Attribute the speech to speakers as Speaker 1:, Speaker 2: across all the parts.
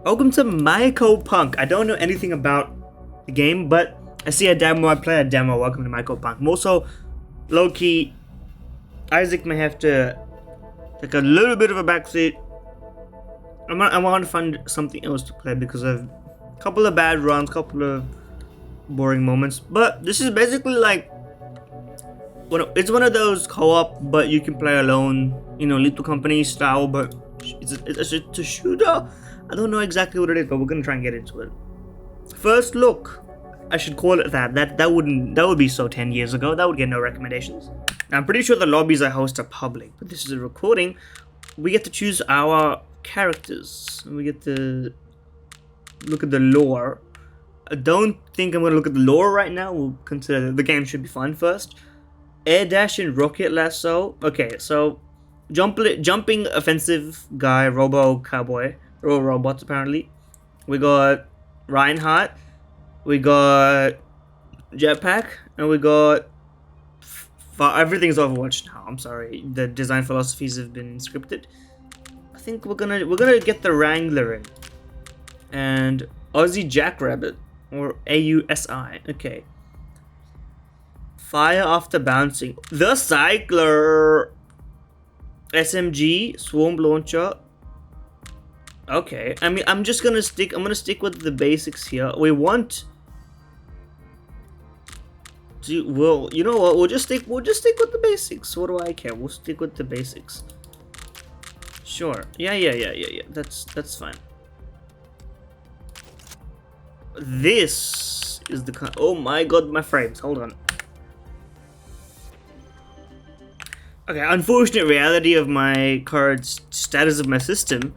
Speaker 1: Welcome to Mycopunk. I don't know anything about the game, but I see a demo, I play a demo. Welcome to Mycopunk. I'm also, low-key, Isaac may have to take a little bit of a backseat. I want to find something else to play because of a couple of bad runs, couple of boring moments. But this is basically like, it's one of those co-op, but you can play alone, you know, Lethal Company style, but it's a shooter. I don't know exactly what it is, but we're gonna try and get into it. First look, I should call it that. That would be so 10 years ago. That would get no recommendations. Now, I'm pretty sure the lobbies I host are public, but this is a recording. We get to choose our characters, and we get to look at the lore. I don't think I'm gonna look at the lore right now. We'll consider the game should be fun first. Air dash and rocket lasso. Okay, so jumping offensive guy, robo cowboy. Robots apparently. We got Reinhardt, we got Jetpack, and we got everything's Overwatch now. I'm sorry, the design philosophies have been scripted. I think we're gonna get the Wrangler in and Aussie Jackrabbit or AUSI. Okay. Fire after bouncing. The Cycler. SMG Swarm Launcher. Okay, I mean, I'm gonna stick with the basics here. We want to, well, you know what? We'll just stick with the basics. What do I care? We'll stick with the basics. Sure. Yeah. That's fine. This is the oh my god, my frames. Hold on. Okay, unfortunate reality of my current status of my system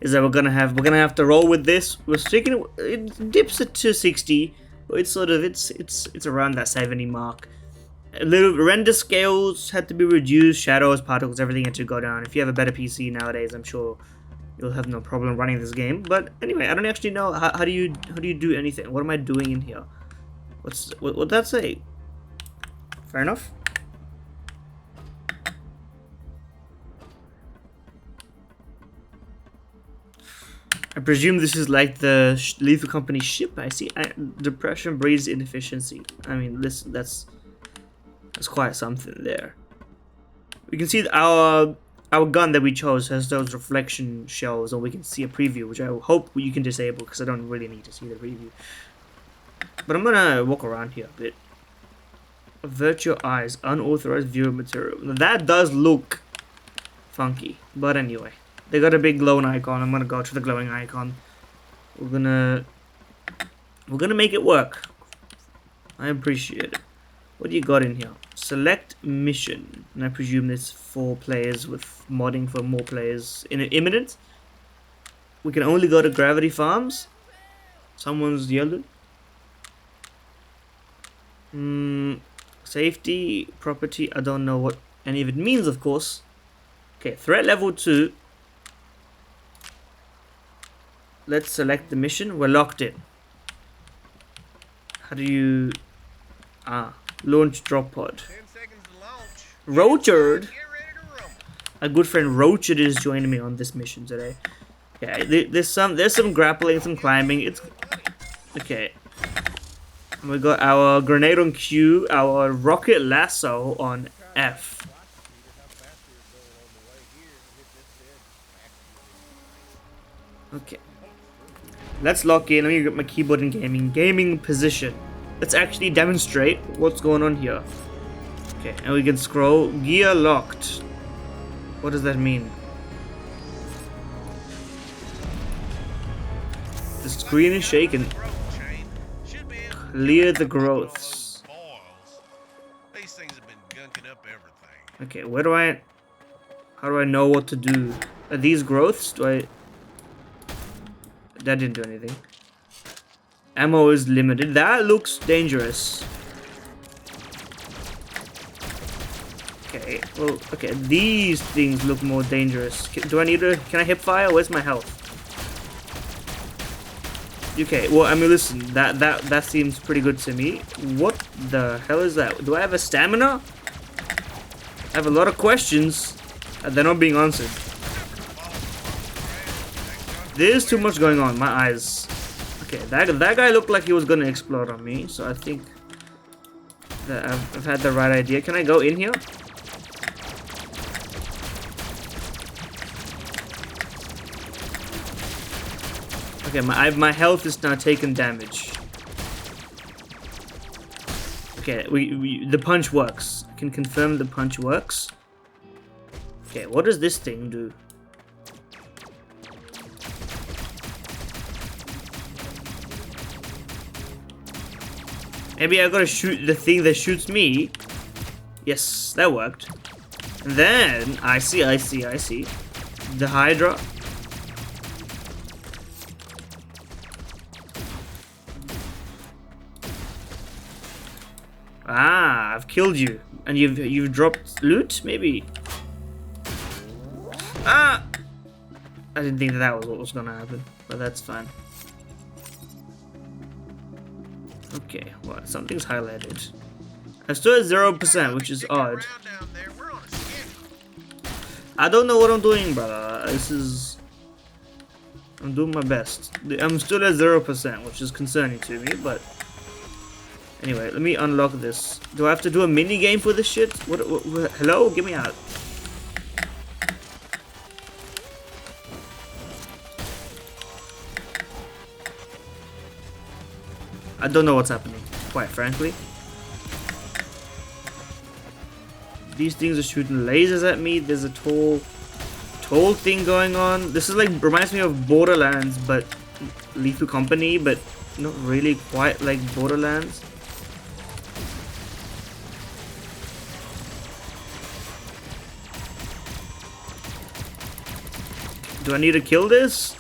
Speaker 1: is that we're gonna have to roll with this. We're sticking it dips at 260, but it's sort of it's around that 70 mark. A little render scales had to be reduced, shadows, particles, everything had to go down. If you have a better PC nowadays, I'm sure you'll have no problem running this game. But anyway, I don't actually know how do you do anything. What am I doing in here? What'd that say? Fair enough. I presume this is like the Lethal Company ship. I see. Depression breeds inefficiency. I mean, listen, that's quite something there. We can see that our gun that we chose has those reflection shells, and we can see a preview, which I hope you can disable because I don't really need to see the preview. But I'm gonna walk around here a bit. Avert your eyes. Unauthorized viewer material. Now, that does look funky, but anyway. They got a big glowing icon. I'm gonna go to the glowing icon. We're gonna make it work. I appreciate it. What do you got in here? Select mission. And I presume it's 4 players with modding for more players in imminent. We can only go to Gravity Farms. Someone's yelling. Safety, property. I don't know what any of it means, of course. Okay, threat level 2. Let's select the mission. We're locked in. How do you... launch drop pod.
Speaker 2: 10 seconds to launch.
Speaker 1: Roachard.
Speaker 2: Get ready to rumble.
Speaker 1: A good friend Roachard is joining me on this mission today. Yeah, there's some grappling, some climbing. It's okay. We got our grenade on Q, our rocket lasso on F. Okay. Let's lock in. Let me get my keyboard in gaming position. Let's actually demonstrate what's going on here. Okay, and we can scroll. Gear locked. What does that mean? The screen is shaking. Clear the growths.
Speaker 2: These things have been gunking up everything.
Speaker 1: Okay, how do I know what to do? Are these growths? That didn't do anything. Ammo is limited. That looks dangerous. Okay, well, okay, these things look more dangerous. Can I hip fire? Where's my health? Okay, well, I mean, listen, that seems pretty good to me. What the hell is that? Do I have a stamina? I have a lot of questions, and they're not being answered. There's too much going on. My eyes. Okay, that guy looked like he was gonna explode on me, so I think that I've had the right idea. Can I go in here? Okay, my health is now taking damage. Okay, the punch works. I can confirm the punch works. Okay, what does this thing do? Maybe I gotta shoot the thing that shoots me. Yes, that worked. And then I see. The Hydra. Ah, I've killed you. And you've dropped loot, maybe. Ah! I didn't think that was what was gonna happen, but that's fine. Okay, well, something's highlighted. I'm still at 0%, which is odd. I don't know what I'm doing, brother. I'm doing my best. I'm still at 0%, which is concerning to me, but... Anyway, let me unlock this. Do I have to do a mini game for this shit? What hello? Get me out. I don't know what's happening, quite frankly. These things are shooting lasers at me. There's a tall thing going on. This is like, reminds me of Borderlands, but Lethal Company, but not really quite like Borderlands. Do I need to kill this?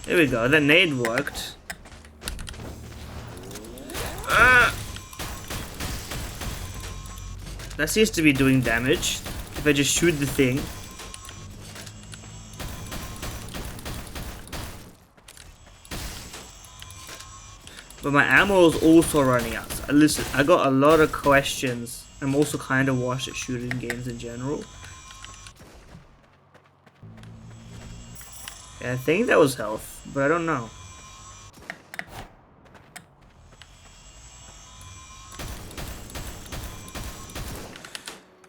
Speaker 1: There we go, that nade worked. Ah! That seems to be doing damage. If I just shoot the thing. But my ammo is also running out. So listen, I got a lot of questions. I'm also kind of washed at shooting games in general. Yeah, I think that was health, but I don't know.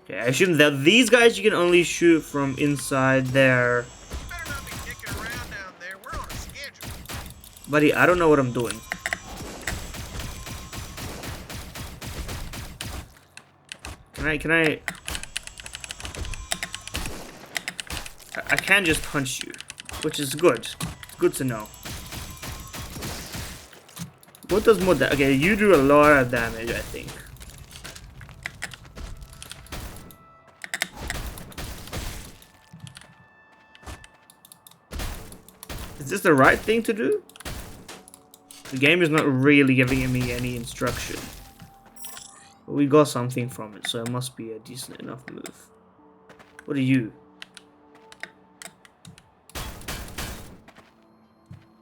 Speaker 1: Okay, I assume that these guys you can only shoot from inside there. Buddy, I don't know what I'm doing. Can I can't just punch you, which is good. It's good to know. What does more damage? Okay, you do a lot of damage, I think. Is this the right thing to do? The game is not really giving me any instruction. But we got something from it, so it must be a decent enough move. What are you?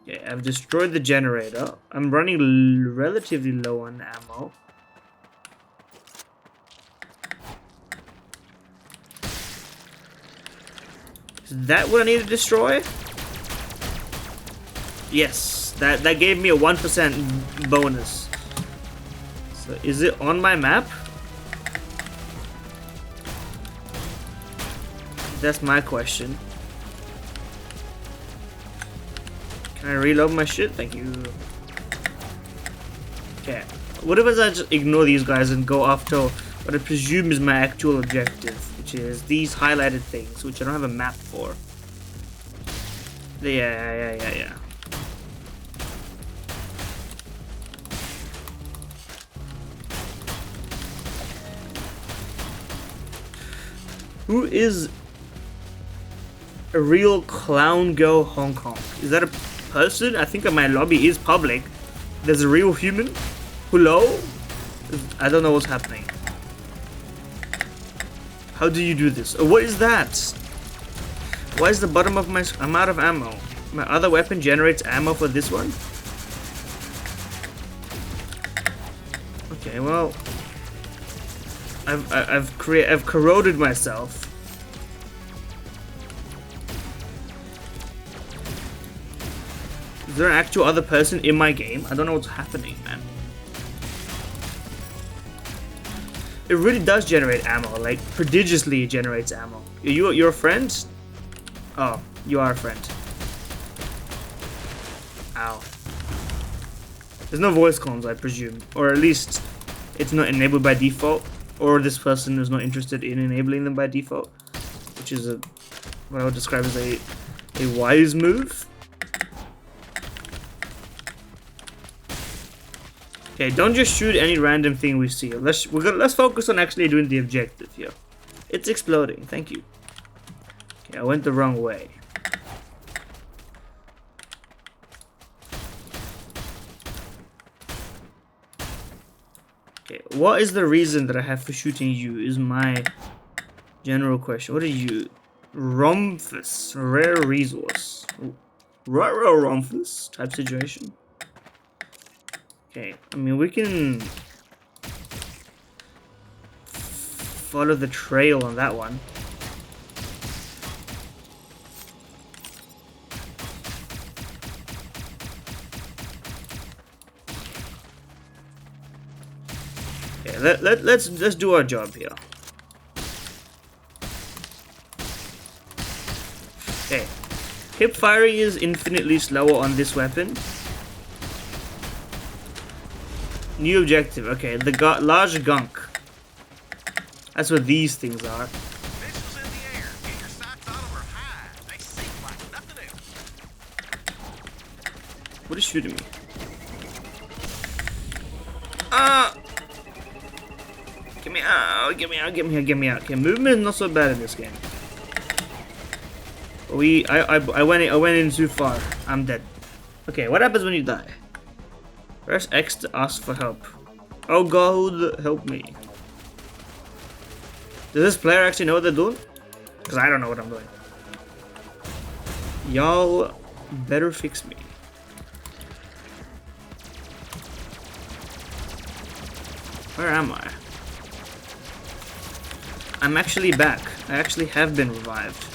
Speaker 1: Okay, I've destroyed the generator. I'm running relatively low on ammo. Is that what I need to destroy? Yes, that gave me a 1% bonus. So is it on my map? That's my question. Can I reload my shit? Thank you. Okay. What if I just ignore these guys and go after what I presume is my actual objective, which is these highlighted things, which I don't have a map for. Yeah. Who is a real clown girl Hong Kong? Is that a person? I think my lobby is public. There's a real human. Hello? I don't know what's happening. How do you do this? Oh, what is that? Why is the bottom of my... I'm out of ammo. My other weapon generates ammo for this one? Okay, well... I've corroded myself. Is there an actual other person in my game? I don't know what's happening, man. It really does generate ammo, like prodigiously it generates ammo. You're a friend? Oh, you are a friend. Ow. There's no voice comms, I presume, or at least it's not enabled by default, or this person is not interested in enabling them by default, which is what I would describe as a wise move. Okay, don't just shoot any random thing we see. Let's focus on actually doing the objective here. It's exploding. Thank you. Okay, I went the wrong way. Okay, what is the reason that I have for shooting you is my general question. What are you? Romphus, rare resource. Rare Romphus type situation. Okay, I mean we can follow the trail on that one. Okay, let's do our job here. Okay, hip firing is infinitely slower on this weapon. New objective. Okay, the large gunk. That's what these things are.
Speaker 2: Missiles in the air. Get your sights on them or hide. They sink like nothing else.
Speaker 1: What is shooting me? Ah! Get me out! Get me out! Get me out! Get me out! Okay, movement is not so bad in this game. I went in too far. I'm dead. Okay, what happens when you die? Press X to ask for help. Oh God, help me. Does this player actually know what they're doing? Because I don't know what I'm doing. Y'all better fix me. Where am I? I'm actually back. I actually have been revived.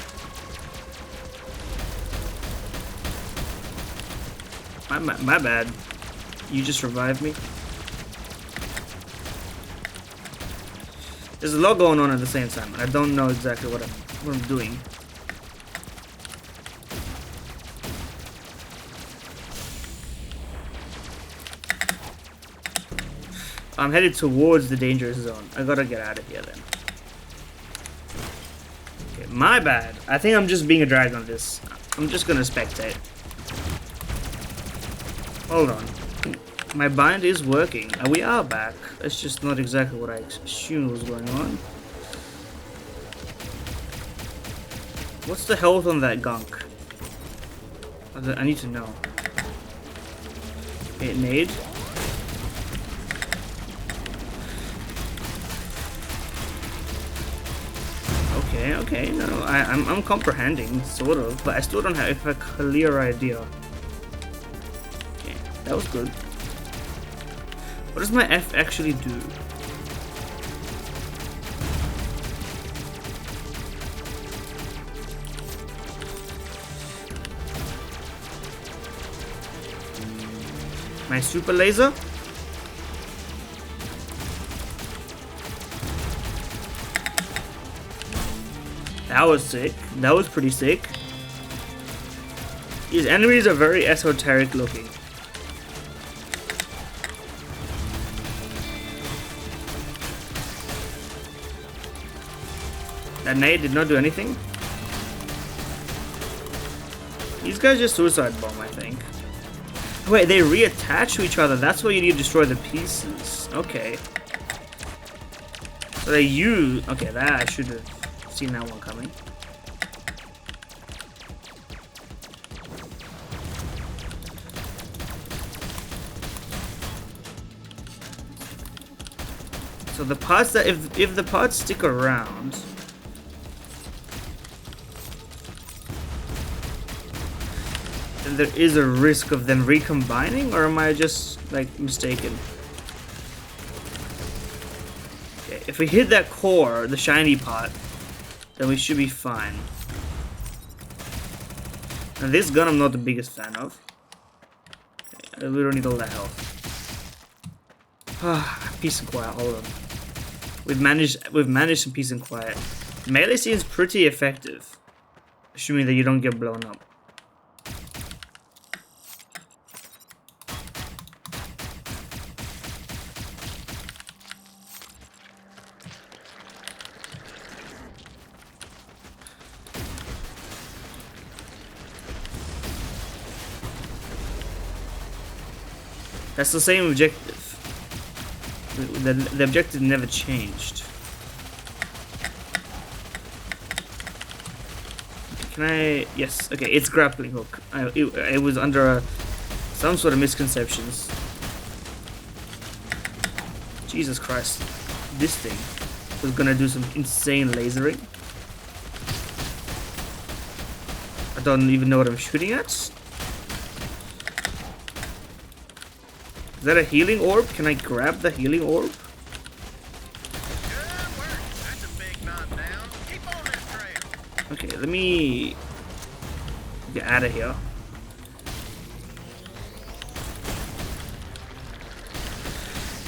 Speaker 1: My bad. You just revived me. There's a lot going on at the same time. I don't know exactly what I'm doing. I'm headed towards the dangerous zone. I gotta get out of here then. Okay, my bad. I think I'm just being a drag on this. I'm just gonna spectate. Hold on. My bind is working. We are back. It's just not exactly what I assumed was going on. What's the health on that gunk? I need to know. Okay, nade. Okay, no, I'm comprehending, sort of, but I still don't have a clear idea. Okay, that was good. What does my F actually do? My super laser? That was sick. That was pretty sick. These enemies are very esoteric looking. That nade did not do anything. These guys just suicide bomb, I think. Wait, they reattach to each other. That's why you need to destroy the pieces. Okay. So they use... Okay, that I should have seen that one coming. So the parts that... If the parts stick around... then there is a risk of them recombining, or am I just, like, mistaken? Okay. if we hit that core, the shiny pot, then we should be fine. Now this gun I'm not the biggest fan of. Okay, we don't need all that health. Peace and quiet, all of them. We've managed some peace and quiet. Melee seems pretty effective, assuming that you don't get blown up. That's the same objective. The objective never changed. Can I? Yes. Okay, it's grappling hook. It was under some sort of misconceptions. Jesus Christ. This thing was gonna do some insane lasering. I don't even know what I'm shooting at. Is that a healing orb? Can I grab the healing orb?
Speaker 2: Good work. That's a big knockdown. Keep on this trail.
Speaker 1: Okay, let me get out of here.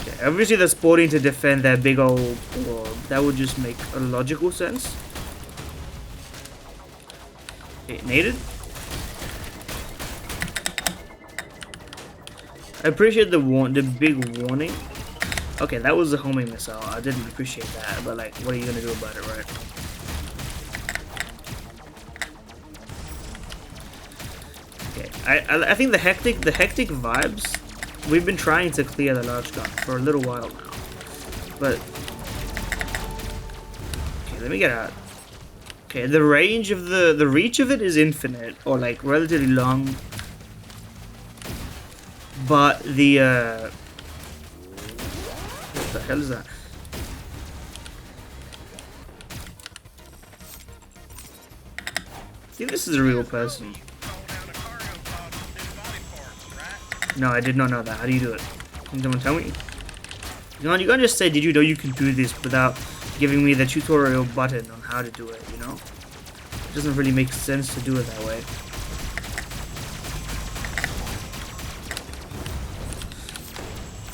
Speaker 1: Okay, obviously they're sporting to defend that big old orb. That would just make a logical sense. Okay, naded. I appreciate the big warning. Okay, that was a homing missile. I didn't appreciate that, but like, what are you gonna do about it, right? Okay, I think the hectic vibes. We've been trying to clear the large gun for a little while now, but okay, let me get out. Okay, the range of the reach of it is infinite, or like relatively long. But the what the hell is that? I think this is a real person. No, I did not know that. How do you do it? Can someone tell me? You can't just say, did you know you can do this without giving me the tutorial button on how to do it, you know? It doesn't really make sense to do it that way.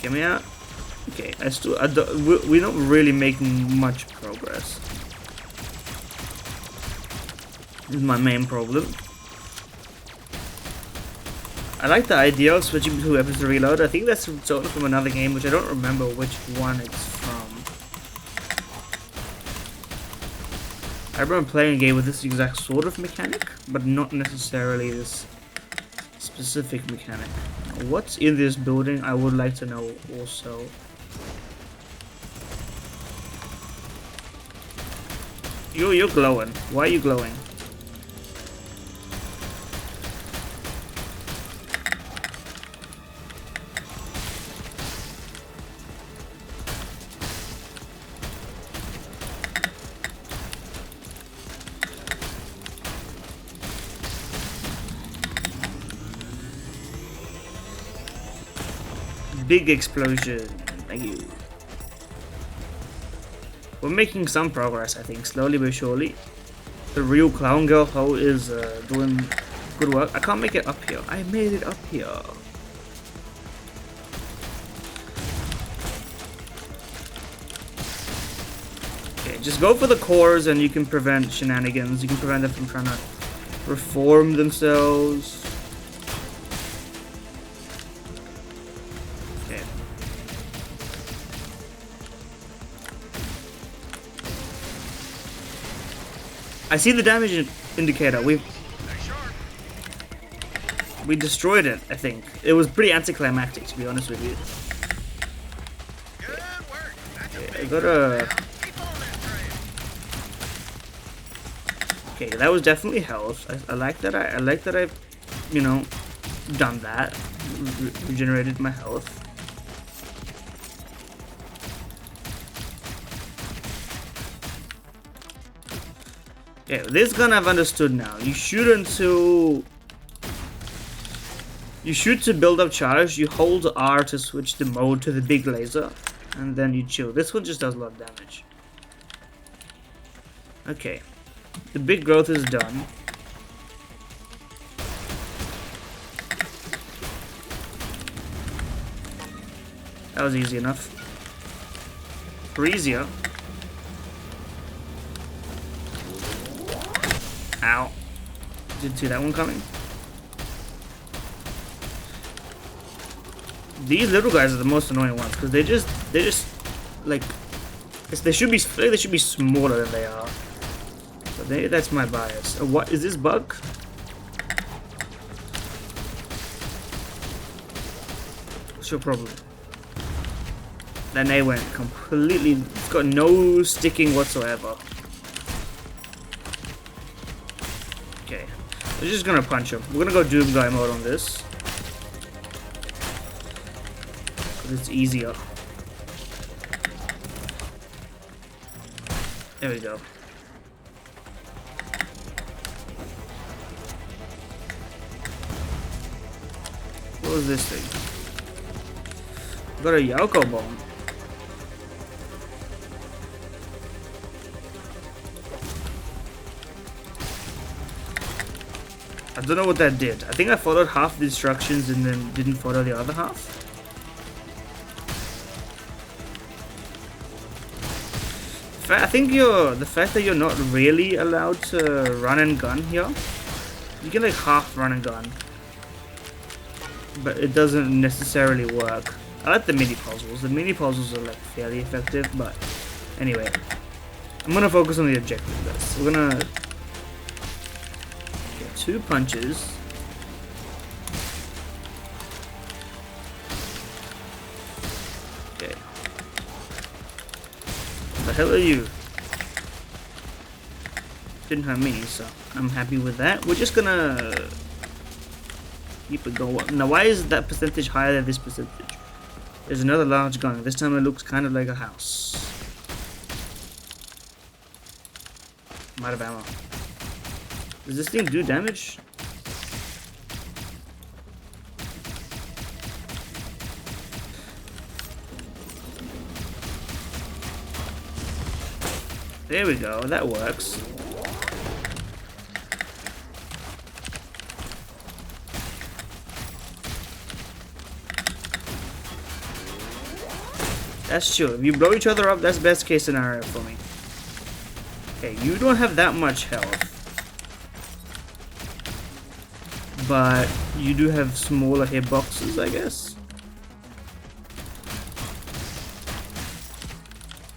Speaker 1: Get me out. Okay, we're not really making much progress. This is my main problem. I like the idea of switching between weapons to reload. I think that's sort of from another game, which I don't remember which one it's from. I remember playing a game with this exact sort of mechanic, but not necessarily this specific mechanic. What's in this building? I would like to know also. You're glowing. Why are you glowing? Big explosion. Thank you. We're making some progress, I think, slowly but surely. The real clown girl hoe is doing good work. I can't make it up here. I made it up here. Okay, just go for the cores and you can prevent shenanigans. You can prevent them from trying to reform themselves. I see the damage indicator. We destroyed it, I think. It was pretty anticlimactic, to be honest with you. Okay, I gotta... Okay, that was definitely health. I like that. I like that I've, you know, done that. Regenerated my health. Okay, this gun I've understood now. You shoot to build up charge. You hold R to switch the mode to the big laser. and then you chill. This one just does a lot of damage. Okay, the big growth is done. That was easy enough. Easier. Ow. Didn't see that one coming. These little guys are the most annoying ones because they just like they should be smaller than they are. But that's my bias. What is this bug? What's your problem? Then they went completely. It's got no sticking whatsoever. Okay, we're just gonna punch him. We're gonna go Doom Guy mode on this. It's easier. There we go. What was this thing? Got a Yoko bomb. I don't know what that did. I think I followed half the instructions and then didn't follow the other half. I think the fact that you're not really allowed to run and gun here. You can like half run and gun, but it doesn't necessarily work. I like the mini puzzles. The mini puzzles are like fairly effective, but anyway, I'm gonna focus on the objective of this. We're gonna get 2 punches. Okay. What the hell are you? Didn't hurt me, so I'm happy with that. We're just gonna keep it going. Now, why is that percentage higher than this percentage? There's another large gun. This time it looks kind of like a house. I'm out of ammo. Does this thing do damage? There we go. That works. That's true. If you blow each other up, that's best case scenario for me. Okay, you don't have that much health. But you do have smaller hitboxes, I guess.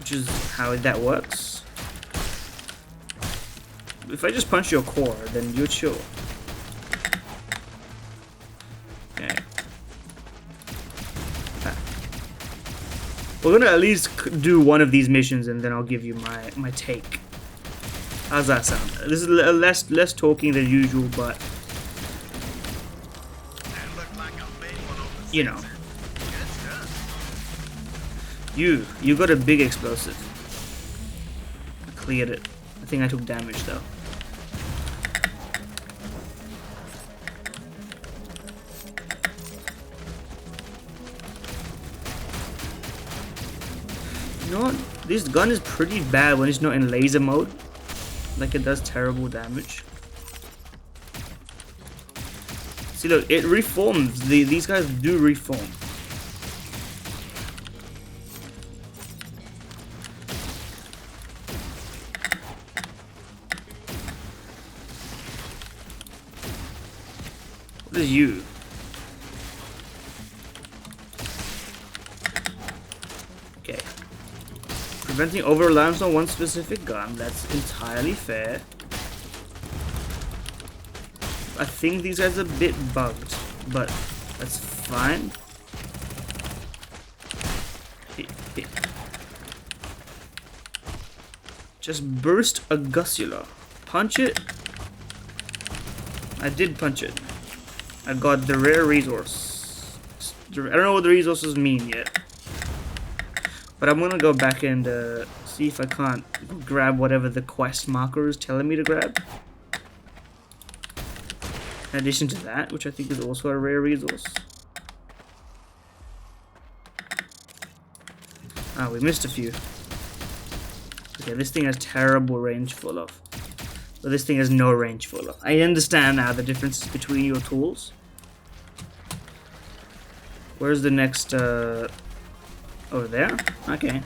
Speaker 1: Which is how that works. If I just punch your core, then you're chill. Okay. We're gonna at least do one of these missions, and then I'll give you my take. How's that sound? This is less talking than usual, but you know, you got a big explosive. I cleared it. I think I took damage though. You know what? This gun is pretty bad when it's not in laser mode. Like, it does terrible damage. See, look, it reforms. These guys do reform. What is you? Okay. Preventing over-reliance on one specific gun. That's entirely fair. I think these guys are a bit bugged, but that's fine. Just burst a gusula. Punch it. I did punch it. I got the rare resource. I don't know what the resources mean yet. But I'm gonna go back and see if I can't grab whatever the quest marker is telling me to grab. In addition to that, which I think is also a rare resource. Oh, we missed a few. Okay, this thing has terrible range full of. But this thing has no range full of. I understand now the differences between your tools. Where's the next, over there? Okay.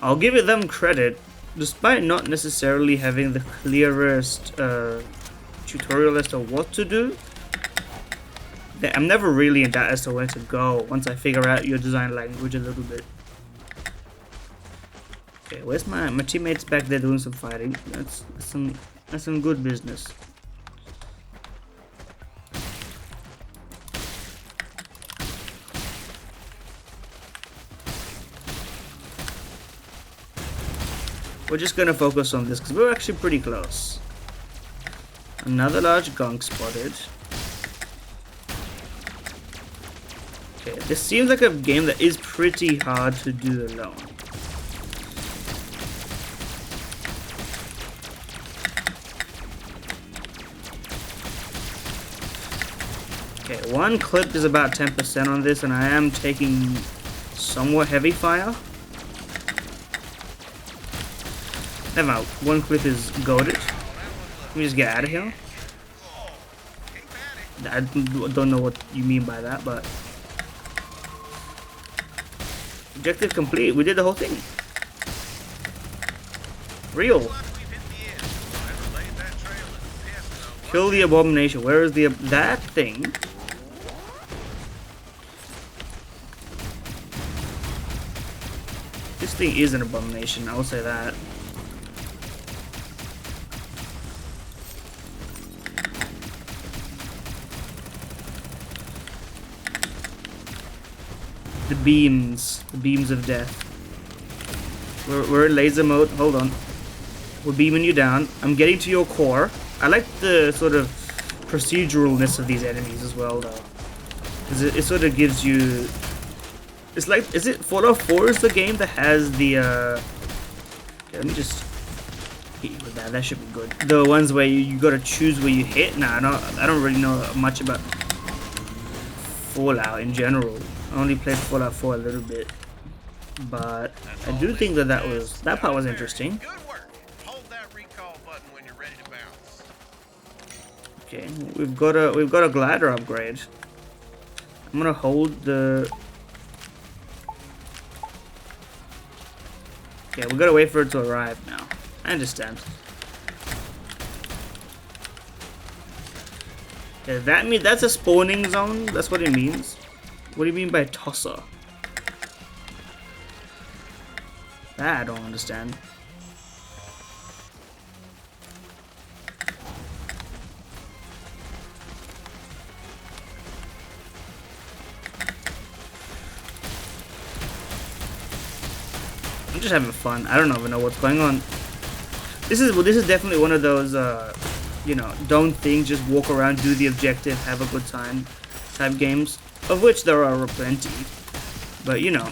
Speaker 1: I'll give it them credit, despite not necessarily having the clearest, tutorial as to what to do. I'm never really in doubt as to where to go once I figure out your design language a little bit. Okay, where's my teammates back there doing some fighting? That's some good business. We're just gonna focus on this because we're actually pretty close. Another large gunk spotted. Okay, this seems like a game that is pretty hard to do alone. Okay, one clip is about 10% on this, and I am taking somewhat heavy fire. Never mind, one clip is goaded. Let me just get out of here. I don't know what you mean by that, but... Objective complete, we did the whole thing. Real. Kill the abomination. Where is the... that thing? This thing is an abomination, I will say that. The beams of death. We're in laser mode. Hold on. We're beaming you down. I'm getting to your core. I like the sort of proceduralness of these enemies as well, though. Because it sort of gives you... It's like... Is it Fallout 4 is the game that has the... Okay, let me just hit you with that. That should be good. The ones where you gotta choose where you hit. Nah, I don't really know much about Fallout in general. I only played Fallout 4 a little bit. But I do think that that part was interesting.
Speaker 2: Good work. Hold that recall button when you're ready to bounce.
Speaker 1: Okay, we've got a glider upgrade. I'm gonna hold the... Okay, we gotta wait for it to arrive now. I understand. Yeah, that's a spawning zone. That's what it means. What do you mean by tosser? That I don't understand. I'm just having fun. I don't even know what's going on. This is definitely one of those you know, don't think, just walk around, do the objective, have a good time type games, of which there are plenty. But you know,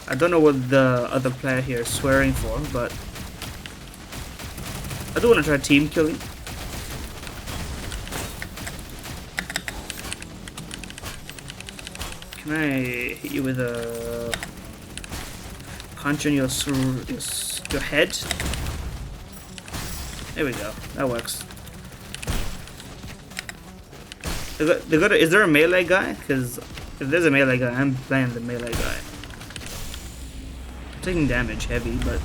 Speaker 1: I don't know what the other player here is swearing for, but I do want to try team killing. Can I hit you with a punch on your head? There we go. That works. Is there a melee guy? Because if there's a melee guy, I'm playing the melee guy. I'm taking damage heavy, but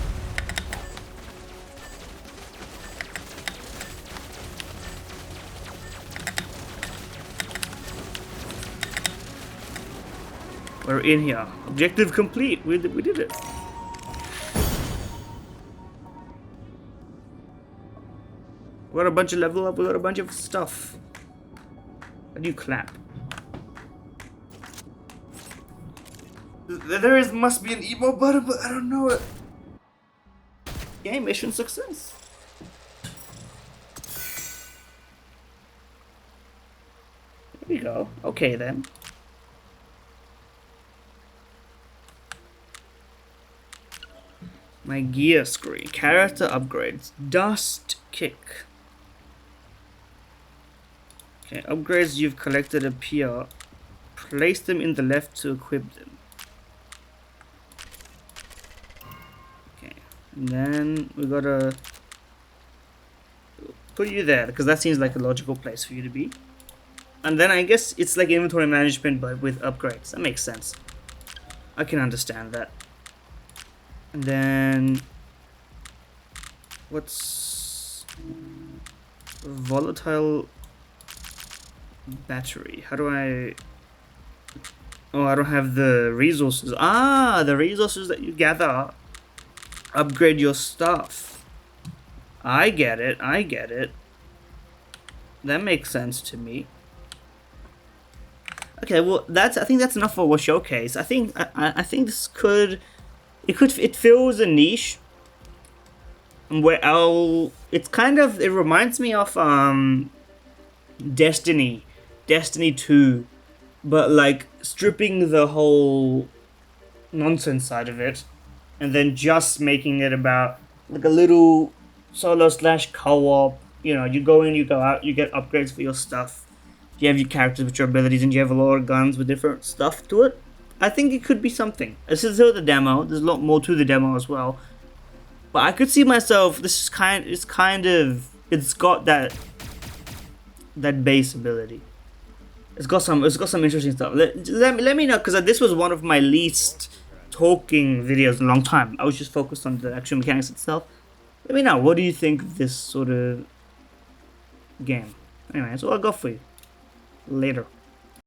Speaker 1: we're in here. Objective complete. We did it. We got a bunch of level up. We got a bunch of stuff. How do you clap? Must be an emo button, but I don't know it. Game mission success. There we go. Okay then. My gear screen. Character upgrades. Dust kick. Okay, upgrades you've collected appear. Place them in the left to equip them. Okay, and then we gotta put you there because that seems like a logical place for you to be. And then I guess it's like inventory management but with upgrades. That makes sense. I can understand that. And then what's volatile battery? How do I... Oh, I don't have the resources. Ah, the resources that you gather upgrade your stuff. I get it. I get it. That makes sense to me. Okay, well, I think that's enough for a showcase. I think this could, it fills a niche where it reminds me of Destiny 2, but like stripping the whole nonsense side of it, and then just making it about like a little solo / co-op. You know, you go in, you go out, you get upgrades for your stuff. You have your characters with your abilities, and you have a lot of guns with different stuff to it. I think it could be something. This is still the demo. There's a lot more to the demo as well. But I could see myself. It's got that base ability. It's got some interesting stuff. Let me know, because this was one of my least talking videos in a long time. I was just focused on the actual mechanics itself. Let me know. What do you think of this sort of game? Anyway, that's all I got for you. Later.